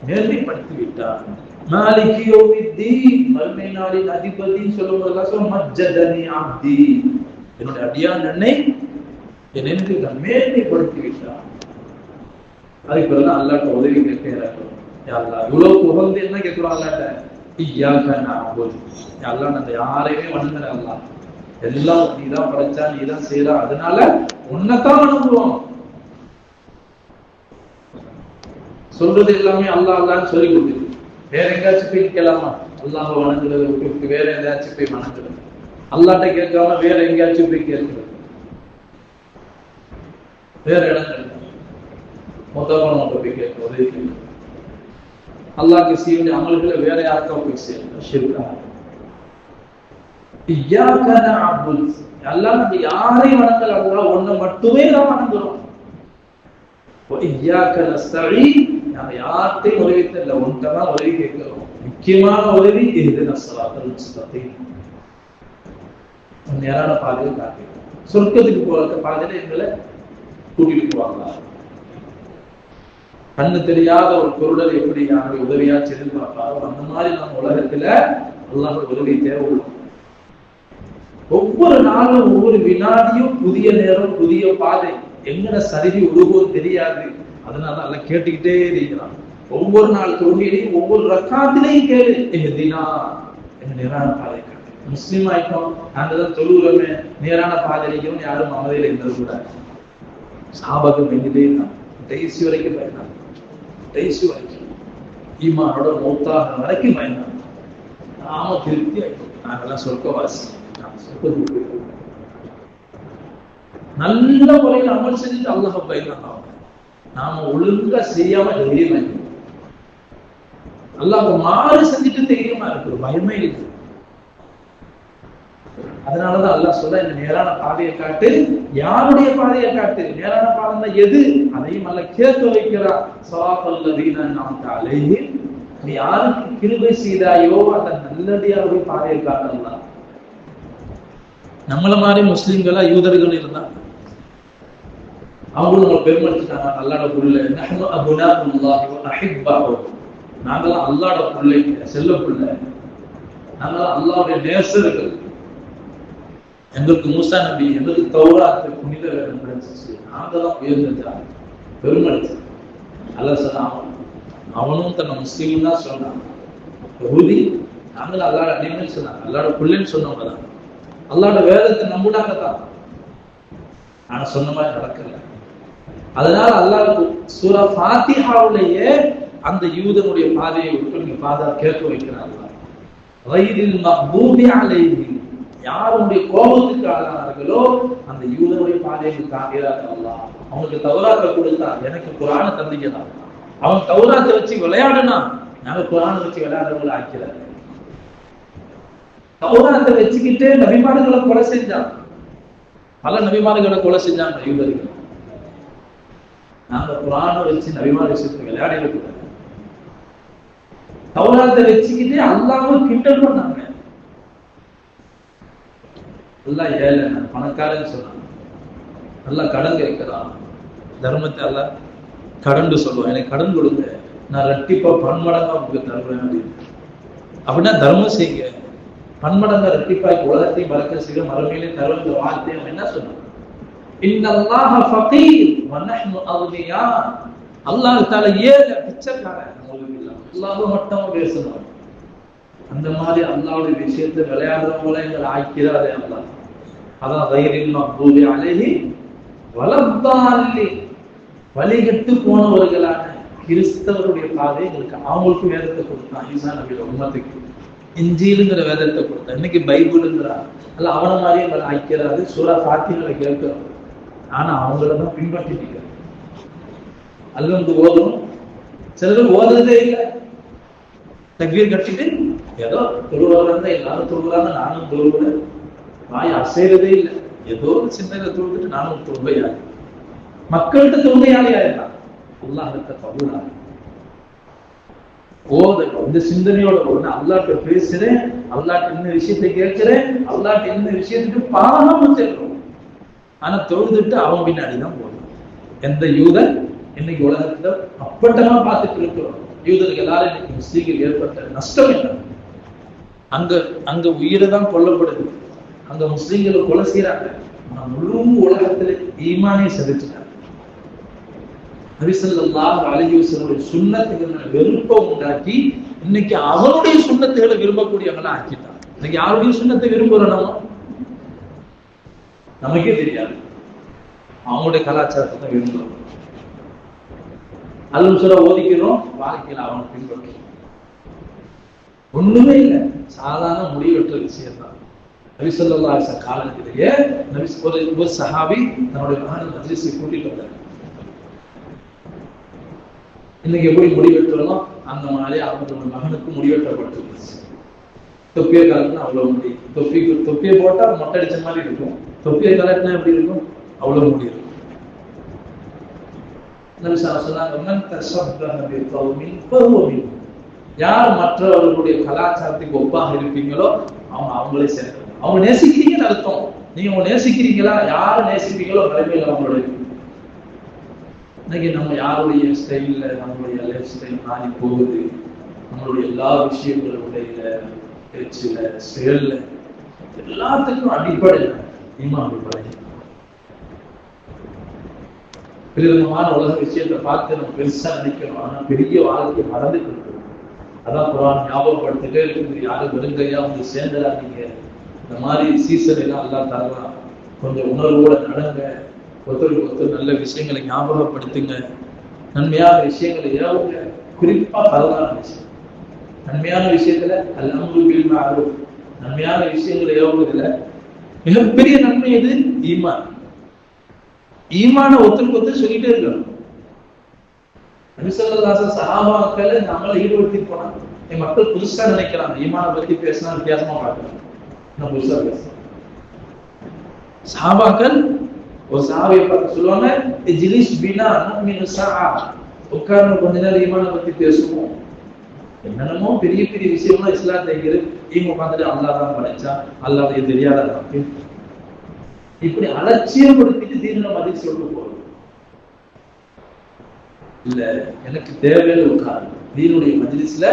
நேர்மைப்படுத்தி விட்டான். மாலிகி யௌமித்தீன், மறுமை நாளின் அதிபதின்னு சொல்லும்போது அல்லாஹ் சொல்றான், மஜ்ஜதனி அப்தி, என்னுடைய அடியான் என்னை மேன்மைப்படுத்தி விட்டான். அதுக்கு பிறகு அல்லாஹ்ட்ட உதவி கேட்கிறார். யா அல்லாஹ், இவ்வளவு புகழ்ந்து என்ன கேட்கிறோம் அல்லாஹ்ட்ட, இய்யாக நஅபுது, யா அல்லாஹ் நான் யாரையுமே வணங்கல, அல்லாஹ் எல்லாம் நீதான் படைச்சா, நீதான் செய்யறா, அதனால உன்னைத்தான் வணங்குவோம். சொல்றது எல்லாமே அல்லாஹ் அல்லாஹ்னு சொல்லி கொடுக்குது. வேற எங்கேயாச்சும் போய் கேட்கலாமா? அல்லாஹ் வணங்குறது விட்டு வேற எங்கேயாச்சும் போய் வணங்குறது, அல்லாஹ்ட்ட கேட்காம வேற எங்கேயாச்சும் போய் கேட்கிறது, வேற இடங்கள் மொத்தமாக போய் கேட்கிறது, அல்லாஹ்க்கு செய்ய வேண்டிய அமல்களை வேற யாருக்கா போய் செய்யணும். ஷிர்கா. இய்யாக நஅபுது, அல்லாஹ் நம்ம யாரையும் வணங்கல, அல்லாஹ் ஒன்றை மட்டுமே தான் வணங்குறோம். இய்யாக நஸ்தஈன், நாம யார்கிட்டையும் உதவி இல்லை, ஒன்றைதான் உதவி கேட்கிறோம். முக்கியமான உதவி இஹ்தின ஸிராத்தல் முஸ்தகீம், நேரான பாதையை காட்டுகிறோம். சொர்க்கத்துக்கு போற பாதையில எங்களை கூட்டிட்டு போவாங்க. கண்ணு தெரியாத ஒரு பொருளை எப்படி யாருடைய உதவியா எதிர்பார்ப்பாரோ அந்த மாதிரி நம்ம உலகத்துல அல்லாஹ் உதவி தேவை. ஒவ்வொரு நாளும் ஒவ்வொரு வினாடியும் புதிய நேரம், புதிய பாதை, எங்கட சரிவி உருவம் தெரியாது. அதனால எல்லாம் கேட்டுக்கிட்டே இருக்கிறான். ஒவ்வொரு நாள் தொழுகையிலையும் ஒவ்வொரு ரக்காத்திலையும் கேளு, எதினா எங்க நேரான பாதை காட்டு. முஸ்லீம் ஆயிட்டோம், நாங்க தான் தொழுகிறோமே, நேரான பாதை அளிக்கணும், யாரும் அமைதியில இருந்தது கூடாது. சாபகம் எங்கிட்டே தான் டைசி வரைக்கும் பயந்தாங்க, டைசி வரைக்கும் ஈமானோட மௌத்தாக வரைக்கும் பயந்தாங்க. நாம திருப்தி ஆயிட்டோம், நாங்கெல்லாம் சொர்க்கவாசி, நல்ல முறையில் அமல் செஞ்சுட்டு அல்லாஹ் பயந்தாங்க. நாம ஒழுங்கா செய்யாம தைரியமா இருக்கு, அல்லாஹ் மாறு செஞ்சுட்டு தைரியமா இருக்கு, பயமே இருக்கு. அதனாலதான் அல்லாஹ் சொல்ல, இந்த நேரான பாதையை காட்டு. யாருடைய பாதையை காட்டு? நேரான பாதை எது? அதையும் அல்ல கேட்க வைக்கிறார். நீ யாருக்கு கிருபை செய்தாயோ அந்த நல்லடியாருடைய பாதையை காட்டலாம். நம்மள மாதிரி முஸ்லிம்களா யூதர்கள் இருந்தாங்க, அவங்களும் நம்ம பெருமைச்சுட்டாங்க. அல்லாட புள்ள, நாங்களாம் அல்லாட பிள்ளைங்க, செல்ல பிள்ளை, நாங்களாம் அல்லாவுடைய நேசர்கள். எங்களுக்கு மூசா நபி, எங்களுக்கு தௌராத் புனித வேதம் கிடைச்சிச்சு, நாங்களாம் உயர்ந்தாங்க, பெருமைச்சு. அல்ல சொன்னான், அவனும் தன்னை முஸ்லீம் தான் சொன்னான். நாங்களும் அல்லாட அடிமைன்னு சொன்னாங்க, அல்லாட பிள்ளைன்னு சொன்னவங்க தான், அல்லாட வேதத்தை நம்பினாங்க தான். ஆனா சொன்ன மாதிரி நடக்கல. அதனால அல்லாஹ் சூரா ஃபாத்திஹாவுலயே அந்த யூதனுடைய பாதையை விட்டு நீங்க பாதா கேட்க வைக்கிறாங்க. யாருடைய கோபத்துக்கு ஆளானார்களோ அந்த யூதனுடைய பாதையை காட்டுகிறார் அல்லாஹ். அவங்களுக்கு தௌராத்தை கொடுத்தா, எனக்கு குர்ஆன தந்தீங்கதான். அவன் தௌராத்தை வச்சு விளையாடுனா, நாங்க குர்ஆனை வச்சு விளையாடுறவங்களை ஆக்கிறார். தௌராத்தை வச்சுக்கிட்டு நபிமார்களை கொலை செஞ்சான், பல நபிமார்களை கொலை செஞ்சாங்க யூதர்கள். நாங்க குர்ஆனை வச்சு நபிமார் விஷயத்தை விளையாடிட கூடாது. தௌராத்தை வச்சுக்கிட்டு அல்லாஹ்வை கிண்டல் பண்ணாங்க. அல்லாஹ் ஏழை, பணக்காரன்னு சொன்னாங்க. அல்லாஹ் கடன் கேட்கிறான், தர்மத்தை அல்லாஹ் கடன் சொல்லுவான், எனக்கு கடன் கொடுங்க, நான் ரெட்டிப்பா பன்மடங்கா உங்களுக்கு தருவேன் அப்படின்னு. அப்படின்னா தர்மம் செய்யுங்க, பன்மடங்கா ரெட்டிப்பாய்க்கு உலகத்தையும் பறக்க செய்ய மறுமையிலே தருவ வார்த்தை என்ன சொன்னாங்க? இன்னல்லாஹ ஃபகீர் வ நஹ்னு அக்னியா. அல்லாஹ் தஆலா ஏழை, பிச்சைக்காரன். அல்லாஹ் மட்டும் பேசணும். அந்த மாதிரி அல்லாஹ்வுடைய விஷயத்தை விளையாடுறவங்கள எங்களை ஆக்கிறாரே அல்லாஹ். அதான் கைரில் மக்தூபி அலைஹி வலத்தாலின், வழிகட்டு போனவர்களான கிறிஸ்தவருடைய பாதை எங்களுக்கு. அவங்களுக்கு வேதத்தை கொடுத்தான் ஈசா நபியோட உம்மத்துக்கு, இன்ஜீலுங்கிற வேதத்தை கொடுத்தான். இன்னைக்கு பைபிளுங்கிறார். அல்ல அவன மாதிரி எங்களை ஆக்கிறாரு. சூரா ஃபாத்திஹாவை கேட்கிறோம், ஆனா அவங்கள தான் பின்பற்றிட்டு அல்ல வந்து ஓதும். சிலர் ஓதுறதே இல்லை, தக்பீர் கட்டிட்டு ஏதோ தொழுவாங்க, எல்லாரும் தொழுகிறாங்க, நானும் தொழுகிறேன், வாய் அசைறதே இல்லை. ஏதோ ஒரு சின்ன தொழுதுட்டு நானும் தொழுகையாளி, மக்கள்கிட்ட தொழுகையாளி ஆயிடலாம். அல்லாஹ்கிட்ட தொழுகிறாங்க. ஓதணும் இந்த சிந்தனையோட ஒண்ணு, அல்லாஹ்கிட்ட பேசுறேன், அல்லாஹ்கிட்ட என்ன விஷயத்தை கேட்கிறேன், அல்லாஹ்கிட்ட என்ன விஷயத்துக்கு பாவமும் செல்றோம். ஆனா தொழுதுட்டு அவன் பின்னாடிதான் போகணும். எந்த யூதன் இன்னைக்கு உலகத்துல அப்பட்டமா பார்த்துட்டு இருக்கிறோம். யூதர்கள் எல்லாரும் இன்னைக்கு முஸ்லீம்கள் ஏற்பட்ட நஷ்டம் என்ன? அங்க உயிரை தான் கொல்லப்படுது, அங்க முஸ்லீம்களை கொலை செய்யறாங்க. முழு உலகத்துல ஈமானே செலுத்தினாங்க. நபி ஸல்லல்லாஹு அலைஹி வஸல்லம் சுன்னத்துகளை வெறுப்பை உண்டாக்கி இன்னைக்கு அவனுடைய சுன்னத்துகளை விரும்பக்கூடியவங்களா ஆக்கிட்டான். இன்னைக்கு யாருடைய சுன்னத்தை விரும்புறோம் நமக்கே தெரியாது, அவங்களுடைய கலாச்சாரத்தை தான் விரும்புறோம். அல்லும் சொல்ல ஓதிக்கிறோம், வாழ்க்கையில் அவனை பின்பற்றோம். ஒண்ணுமே இல்லை, சாதாரண முடிவெற்ற விஷயம் தான். நபி ஸல்லல்லாஹு அலைஹி வஸல்லம் காலத்திலேயே ஒரு சஹாபி தன்னுடைய மகன் மஜ்லிஸை கூட்டிட்டு வந்தார். இன்னைக்கு எப்படி முடிவெற்றோம் அந்த மாதிரி அவங்களோட மகனுக்கு முடிவெற்றப்பட்டிருந்துச்சு. தொப்பியை கலட்டினா அவ்வளவு முடி, தொப்பியை போட்டா மொட்டை அடிச்ச மாதிரி இருக்கும், தொப்பியை கலட்டினா எப்படி இருக்கும், அவ்வளவு முடி இருக்கும். யார் மற்றவர்களுடைய கலாச்சாரத்துக்கு ஒப்பாக இருப்பீங்களோ அவங்க அவங்களே சேர்க்கணும். அவங்க நேசிக்கிறீங்கன்னு அர்த்தம். நீங்க அவங்க நேசிக்கிறீங்களா? யாரு நேசிப்பீங்களோ மலைமையில் அவங்களுடைய இன்னைக்கு நம்ம யாருடைய ஸ்டைல்ல நம்மளுடைய லைஃப் ஸ்டைல் மாறி போகுது, நம்மளுடைய எல்லா விஷயங்களுடைய பேச்சுல செயல்ல எல்லாத்துக்கும் அடிப்படை ஈமான் பழகி. விதமான உலக விஷயத்தை பார்த்து நம்ம பெருசா நினைக்கணும், ஆனா பெரிய வாழ்க்கையை மறந்துட்டு இருக்கோம். அதான் குர்ஆன் ஞாபகப்படுத்திட்டே இருக்குது, யாரும் வெறுங்கையா வந்து சேர்ந்துடாதீங்க, இந்த மாதிரி சீசன் எல்லாம் எல்லாம் தரலாம், கொஞ்சம் உணர்வோட நடங்க, ஒருத்தருக்கு ஒருத்தர் நல்ல விஷயங்களை ஞாபகப்படுத்துங்க, நன்மையான விஷயங்களை ஏவுங்க. குறிப்பா பரவான விஷயம், நன்மையான விஷயத்துல அல்அம்ரு பில் மஅரூஃப், நன்மையான விஷயங்களை ஏவுவதில்ல மிகப்பெரிய நன்மை எது? ஈமான். ஈமான ஒருத்தருக்கு ஒருத்தர் சொல்லிட்டே இருக்கணும். நபி ஸல்லல்லாஹு அலைஹி வஸல்லம் சஹாபாக்களை நம்மள ஈடுபடுத்தி போனாங்க. மக்கள் புதுசா நினைக்கிறாங்க, ஈமான பத்தி பேசினா வித்தியாசமா பார்க்கறாங்க. நம்ம புதுசா பேசுறோம். சஹாபாக்கள் ஒரு சஹாபியை பார்த்து சொல்லுவாங்க, இஜ்லிஸ் பினா நுமினு ஸஆ, உட்கார்ந்து கொஞ்ச நேரம் ஈமான பத்தி பேசுவோம். என்னென்னமோ பெரிய பெரிய விஷயம்லாம் இஸ்லாம் தெரிகிறது, இவங்க பார்த்துட்டு அல்லாஹ் தான் படைச்சா, அல்லாஹ் தெரியாத நமக்கு, இப்படி அலட்சியப்படுத்திட்டு தீன மதி சொல்லிட்டு போறது இல்ல. எனக்கு தேவையான உட்காரு தீனுடைய மஜ்லிஸ்ல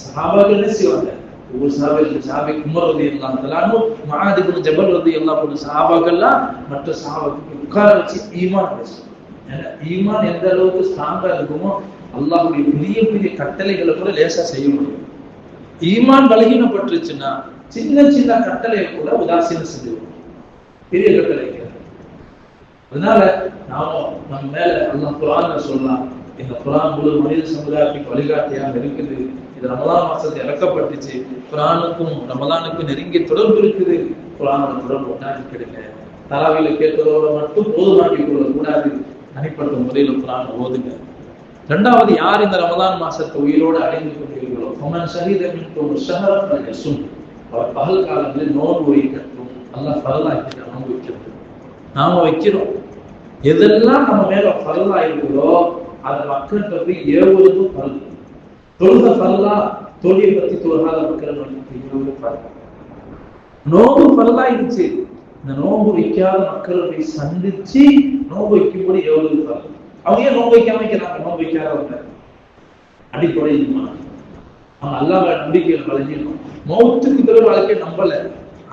சஹாபாக்கள் என்ன செய்வாங்க, ஒவ்வொரு சஹாபி உமர் ரலியல்லாஹு தஆலா, முஆத் இப்னு ஜபல் ரலியல்லாஹு அன்ஹு சஹாபாக்கள்லாம் மற்ற சஹாபாக்களுக்கு உட்கார வச்சு ஈமான் பேசுவாங்க. ஏன்னா ஈமான் எந்த அளவுக்கு ஸ்ட்ராங்கா இருக்குமோ அல்லாஹ்வுடைய பெரிய பெரிய கட்டளைகளை கூட லேசா செய்ய முடியும். ஈமான் பலகீனப்பட்டுருச்சுன்னா சின்ன சின்ன கட்டளையை கூட உதாசீனம் செஞ்சுருவோம், பெரிய கட்டளை. அதனால நாம நம்ம மேல அல்லாஹ் குர்ஆன்ல சொல்லலாம், இந்த குர்ஆன் முழு மனித சமுதாயத்துக்கு வழிகாட்டியாக இருக்குது. இது ரமலான் மாசத்துல இறக்கப்பட்டுச்சு, குர்ஆனுக்கும் ரமலானுக்கும் நெருங்கிய தொடர்பு இருக்குது. குர்ஆனோட தொடர்பு ஒன்றாக கிடைங்க. தராவில கேட்பதோட மட்டும் போதுமாக்கிக் கொள்ள கூடாது, தனிப்பட்ட முறையில குர்ஆனை ஓதுங்க. இரண்டாவது, யார் இந்த ரமலான் மாசத்தை உயிரோடு அடைந்து கொண்டிருக்கிறோ, ஃபமன் ஷஹீத மின்கும் ஷஹர ஃபல்யஸும், அவர் பகல் காலங்களில் நோன்பு வைக்கட்டும். அல்லாஹ் ஃபர்லாக்கிட்ட நோன்பு வைக்கட்டும். நாம வைக்கிறோம், எதெல்லாம் நம்ம மேல ஃபர்லா இருக்குதோ அதை மக்கள்கிட்ட போய் ஏவுவதும் ஃபர்ல். தொழுக ஃபர்லா, தொழிலை பத்தி தொழுகாத மக்கள் நோம்பு ஃபர்லா இருந்துச்சு, இந்த நோம்பு வைக்காத மக்களை போய் சந்திச்சு நோம்பு வைக்கும்போது ஏவுவது ஃபர்ல். அவங்க ஏன் நோம்பு வைக்காம வைக்கிறாங்க? நோம்பு வைக்காதவங்க அடிப்படை ஈமான், அவங்க அல்லாஹ் நம்பிக்கையில் பழகிடணும். மௌத்துக்கு பிறகு வாழ்க்கையை நம்பல,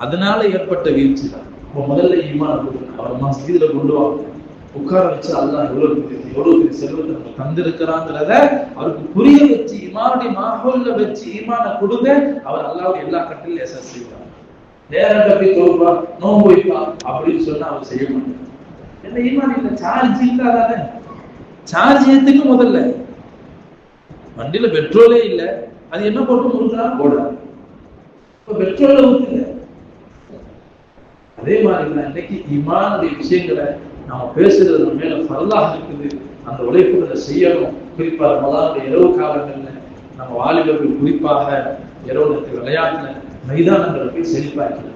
அதனால ஏற்பட்ட வீழ்ச்சி தான். முதல்ல ஈமான் அவர் மஸ்ஜிதுல கொண்டு வாங்க, உட்கார வச்சு அல்லாஹ் எவ்வளவு பெரிய செல்வத்தை நம்ம தந்திருக்கிறாங்கிறத அவருக்கு புரிய வச்சு ஈமானுடைய மாஹோல்ல வச்சு ஈமானை கொடுங்க. அவர் அல்லாஹ்வுடைய எல்லா கட்டளையும் லேசா செய்வார். நேரம் கட்டி தோல்வா, நோன்பு வைப்பா அப்படின்னு சொன்னா அவர் செய்ய மாட்டார். என்ன ஈமான் இல்ல, சார்ஜ் இல்லாதானே. சார்ஜ் ஏத்துக்கு முதல்ல வண்டியில பெட்ரோலே இல்ல, அது என்ன போட்டு முழுக்கலாம் போடாது, இப்ப பெட்ரோல ஊத்துங்க. அதே மாதிரி தான் இன்னைக்கு ஈமானுடைய விஷயங்களை நாம பேசுறது மேல ஃபர்லாக இருக்குது, அந்த உழைப்புகளை செய்யணும். குறிப்பா ரமலானுடைய இரவு காலங்கள்ல நம்ம வாலிபர்கள் குறிப்பாக இரவு நேரத்து விளையாட்டுல மைதானங்களை போய் செழிப்பாக்கிறாங்க.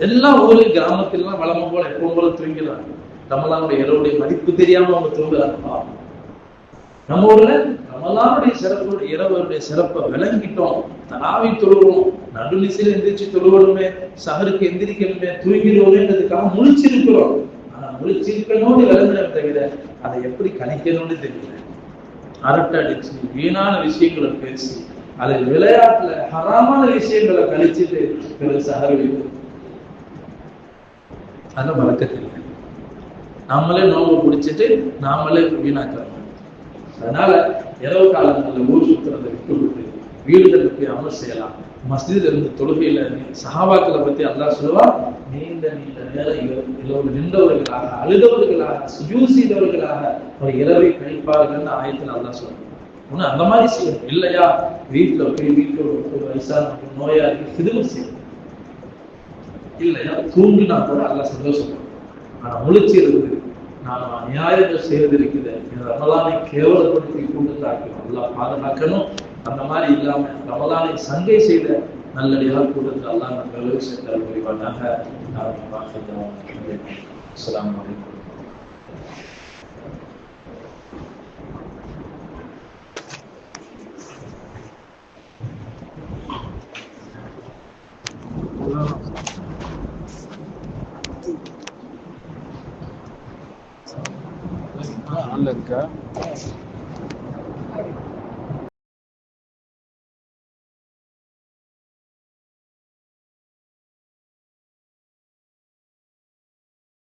எல்லா ஊரில் கிராமத்திலாம் வளம போல எப்பவும் போல தூங்கிடலாம். ரமலானுடைய இரவுடைய மதிப்பு தெரியாம அவங்க தூங்குறாங்க. நம்ம ஊர்ல ரமலானுடைய சிறப்பு, இரவுடைய சிறப்பை விளங்கிட்டோம், தராவி தொழுவோம், நடுநிசையில் எந்திரிச்சு தொழுவணுமே, சஹருக்கு எந்திரிக்கணுமே, தூங்கிடுவோமேன்றதுக்காக முழிச்சிருக்கிறோம். ஆனா முழிச்சிருக்கணும்னு விளங்குறத தவிர அதை எப்படி கணிக்கணும்னு தெரியல. அரட்டை அடிச்சு வீணான விஷயங்களை பேசி அதை விளையாட்டுல ஹராமான விஷயங்களை கழிச்சுட்டு பிறகு சஹரு அதை மறக்க தெரியல. நாமளே நோம்பு பிடிச்சிட்டு நாமளே வீணாக்கிறோம். அதனால இரவு காலங்களில் ஊர் சுற்றுறதை விட்டுவிட்டு வீடுகளுக்கு போய் அமல் செய்யலாம். மஸ்ஜிதில் இருந்து தொழுகையில சஹாபாக்களை பத்தி அல்லாஹ் சொல்லுவா, நீண்ட நீண்ட நேரம் இரவு நின்றவர்களாக, அழுதவர்களாக, சுஜூத் செய்தவர்களாக ஒரு இரவை கழிப்பார்கள்னு ஆயத்தில் அல்லாஹ் சொல்லுவாங்க. ஒண்ணு அந்த மாதிரி செய்யணும். இல்லையா வீட்டுல போய் வீட்டுல ஒரு வயசான நோயாளி சிறுமை செய்யணும். இல்லையா தூங்கினா கூட அல்லாஹ் சந்தோஷம். ஆனா முழிச்சு இருக்குது, நான் அநியாயங்கள் செய்வது இருக்குது, ரமலானை கேவலப்படுத்தி கூட்டத்தாக்கணும். அல்லாஹ் பாதுகாக்கணும். அந்த மாதிரி இல்லாம ரமலானை சங்கை செய்த நல்லடியாக கூட்டத்தில் அல்லாஹ் நல்ல சேர்த்தால் புரிவானாக. அஸ்ஸலாமு அலைக்கும். நல்லது. இருக்கா?